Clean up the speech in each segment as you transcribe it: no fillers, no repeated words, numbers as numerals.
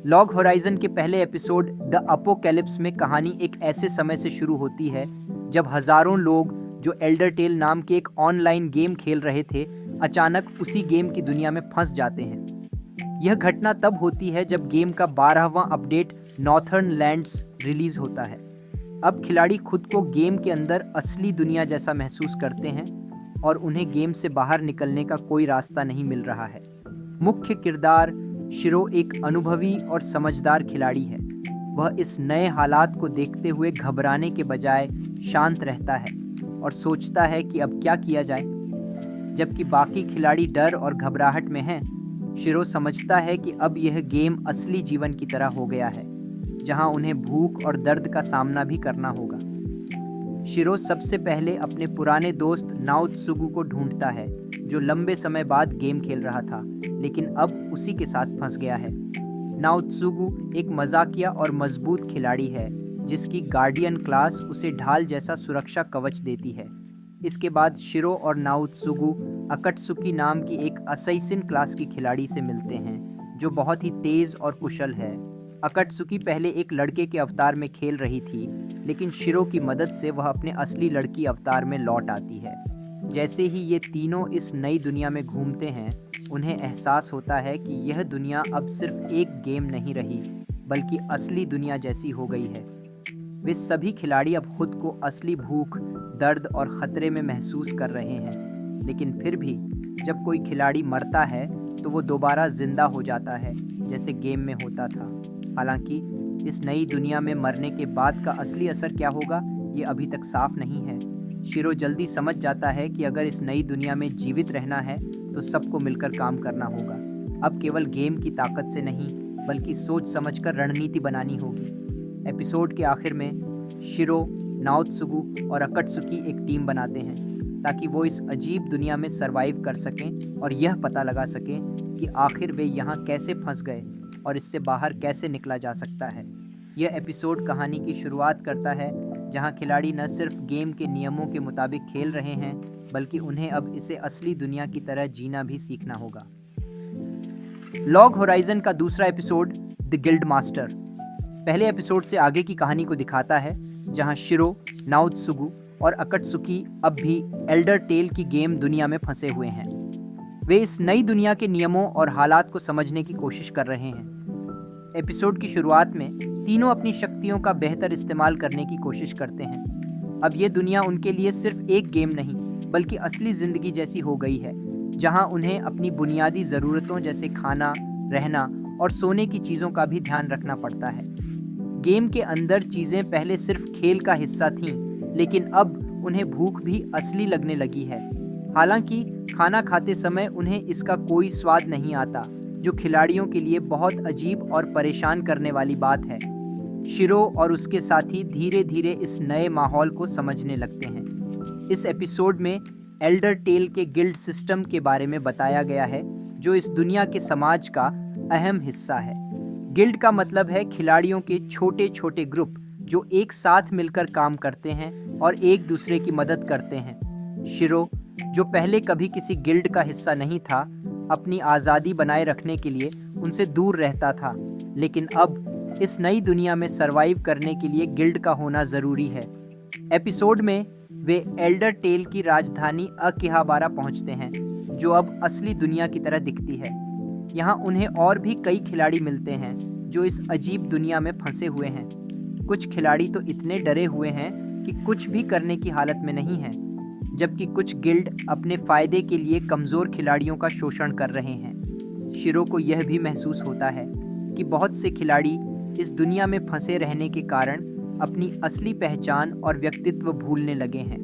Log horizon के पहले episode the apocalypse में कहानी एक ऐसे समय से शुरू होती है जब हजारों लोग जो एल्डर टेल नाम के एक ऑनलाइन गेम खेल रहे थे अचानक उसी गेम की दुनिया में फंस जाते हैं। यह घटना तब होती है जब गेम का 12वां अपडेट नॉर्थर्न लैंड्स रिलीज होता है। अब खिलाड़ी खुद को गेम के अंदर असली दुनिया जैसा महसूस करते हैं और उन्हें गेम से बाहर निकलने का कोई रास्ता नहीं मिल रहा है। मुख्य किरदार शिरो एक अनुभवी और समझदार खिलाड़ी है। वह इस नए हालात को देखते हुए घबराने के बजाय शांत रहता है और सोचता है कि अब क्या किया जाए। जबकि बाकी खिलाड़ी डर और घबराहट में हैं, शिरो समझता है कि अब यह गेम असली जीवन की तरह हो गया है, जहां उन्हें भूख और दर्द का सामना भी करना होगा। शिरो सबसे पहले अपने पुराने दोस्त नाओत्सुगु को ढूंढता है, जो लंबे समय बाद गेम खेल रहा था लेकिन अब उसी के साथ फंस गया है। नाओत्सुगु एक मजाकिया और मजबूत खिलाड़ी है जिसकी गार्डियन क्लास उसे ढाल जैसा सुरक्षा कवच देती है। इसके बाद शिरो और नाओत्सुगु अकट्सुकी नाम की एक असैसिन क्लास की खिलाड़ी से मिलते हैं जो बहुत ही तेज और कुशल है। अकट्सुकी पहले एक लड़के के अवतार में खेल रही थी, लेकिन शिरो की मदद से वह अपने असली लड़की अवतार में लौट आती है। जैसे ही ये तीनों इस नई दुनिया में घूमते हैं, उन्हें एहसास होता है कि यह दुनिया अब सिर्फ एक गेम नहीं रही, बल्कि असली दुनिया जैसी हो गई है। वे सभी खिलाड़ी अब खुद को असली भूख, दर्द और खतरे में महसूस कर रहे हैं, लेकिन फिर भी जब कोई खिलाड़ी मरता है तो वो दोबारा जिंदा हो जाता है जैसे गेम में होता था। हालांकि इस नई दुनिया में मरने के बाद का असली असर क्या होगा, ये अभी तक साफ नहीं है। शिरो जल्दी समझ जाता है कि अगर इस नई दुनिया में जीवित रहना है तो सबको मिलकर काम करना होगा। अब केवल गेम की ताकत से नहीं, बल्कि सोच समझकर रणनीति बनानी होगी। एपिसोड के आखिर में शिरो, नाओत्सुगु और अकट्सुकी एक टीम बनाते हैं ताकि वो इस अजीब दुनिया में सरवाइव कर सकें और यह पता लगा सकें कि आखिर वे यहाँ कैसे फंस गए और इससे बाहर कैसे निकला जा सकता है। यह एपिसोड कहानी की शुरुआत करता है जहां खिलाड़ी न सिर्फ गेम के नियमों के मुताबिक खेल रहे हैं, बल्कि उन्हें अब इसे असली दुनिया की तरह जीना भी सीखना होगा। लॉग होराइजन का दूसरा एपिसोड द गिल्ड मास्टर पहले एपिसोड से आगे की कहानी को दिखाता है, जहां शिरो, नाओत्सुगु और अकट्सुकी अब भी एल्डर टेल की गेम दुनिया में फंसे हुए हैं। वे इस नई दुनिया के नियमों और हालात को समझने की कोशिश कर रहे हैं। एपिसोड की शुरुआत में तीनों अपनी शक्तियों का बेहतर इस्तेमाल करने की कोशिश करते हैं। अब ये दुनिया उनके लिए सिर्फ एक गेम नहीं, बल्कि असली जिंदगी जैसी हो गई है, जहां उन्हें अपनी बुनियादी ज़रूरतों जैसे खाना, रहना और सोने की चीज़ों का भी ध्यान रखना पड़ता है। गेम के अंदर चीज़ें पहले सिर्फ खेल का हिस्सा थीं, लेकिन अब उन्हें भूख भी असली लगने लगी है। हालांकि खाना खाते समय उन्हें इसका कोई स्वाद नहीं आता, जो खिलाड़ियों के लिए बहुत अजीब और परेशान करने वाली बात है। शिरो और उसके साथी धीरे धीरे इस नए माहौल को समझने लगते हैं। इस एपिसोड में एल्डर टेल के गिल्ड सिस्टम के बारे में बताया गया है, जो इस दुनिया के समाज का अहम हिस्सा है। गिल्ड का मतलब है खिलाड़ियों के छोटे छोटे ग्रुप जो एक साथ मिलकर काम करते हैं और एक दूसरे की मदद करते हैं। शिरो, जो पहले कभी किसी गिल्ड का हिस्सा नहीं था, अपनी आज़ादी बनाए रखने के लिए उनसे दूर रहता था, लेकिन अब इस नई दुनिया में सरवाइव करने के लिए गिल्ड का होना ज़रूरी है। एपिसोड में वे एल्डर टेल की राजधानी अकिहाबारा पहुंचते हैं, जो अब असली दुनिया की तरह दिखती है। यहाँ उन्हें और भी कई खिलाड़ी मिलते हैं जो इस अजीब दुनिया में फंसे हुए हैं। कुछ खिलाड़ी तो इतने डरे हुए हैं कि कुछ भी करने की हालत में नहीं हैं, जबकि कुछ गिल्ड अपने फ़ायदे के लिए कमज़ोर खिलाड़ियों का शोषण कर रहे हैं। शिरो को यह भी महसूस होता है कि बहुत से खिलाड़ी इस दुनिया में फंसे रहने के कारण अपनी असली पहचान और व्यक्तित्व भूलने लगे हैं।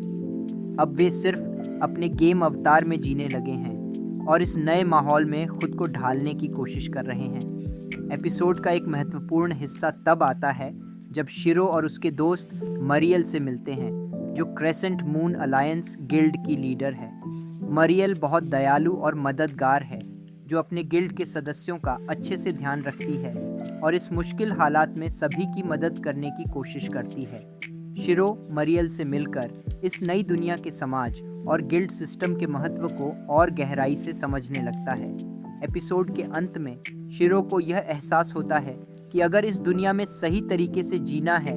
अब वे सिर्फ अपने गेम अवतार में जीने लगे हैं और इस नए माहौल में खुद को ढालने की कोशिश कर रहे हैं। एपिसोड का एक महत्वपूर्ण हिस्सा तब आता है जब शिरो और उसके दोस्त मरियल से मिलते हैं, जो क्रेसेंट मून अलायंस गिल्ड की लीडर है। मरियल बहुत दयालु और मददगार है, जो अपने गिल्ड के सदस्यों का अच्छे से ध्यान रखती है और इस मुश्किल हालात में सभी की मदद करने की कोशिश करती है। शिरो मरियल से मिलकर इस नई दुनिया के समाज और गिल्ड सिस्टम के महत्व को और गहराई से समझने लगता है। एपिसोड के अंत में शिरो को यह एहसास होता है कि अगर इस दुनिया में सही तरीके से जीना है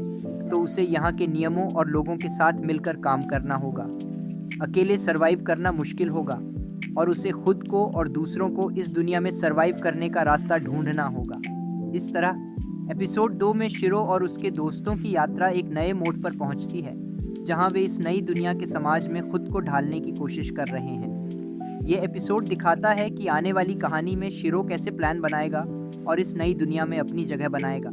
तो उसे यहाँ के नियमों और लोगों के साथ मिलकर काम करना होगा। अकेले सरवाइव करना मुश्किल होगा और उसे खुद को और दूसरों को इस दुनिया में सरवाइव करने का रास्ता ढूंढना होगा। इस तरह एपिसोड 2 में शिरो और उसके दोस्तों की यात्रा एक नए मोड़ पर पहुंचती है, जहां वे इस नई दुनिया के समाज में खुद को ढालने की कोशिश कर रहे हैं। ये एपिसोड दिखाता है कि आने वाली कहानी में शिरो कैसे प्लान बनाएगा और इस नई दुनिया में अपनी जगह बनाएगा।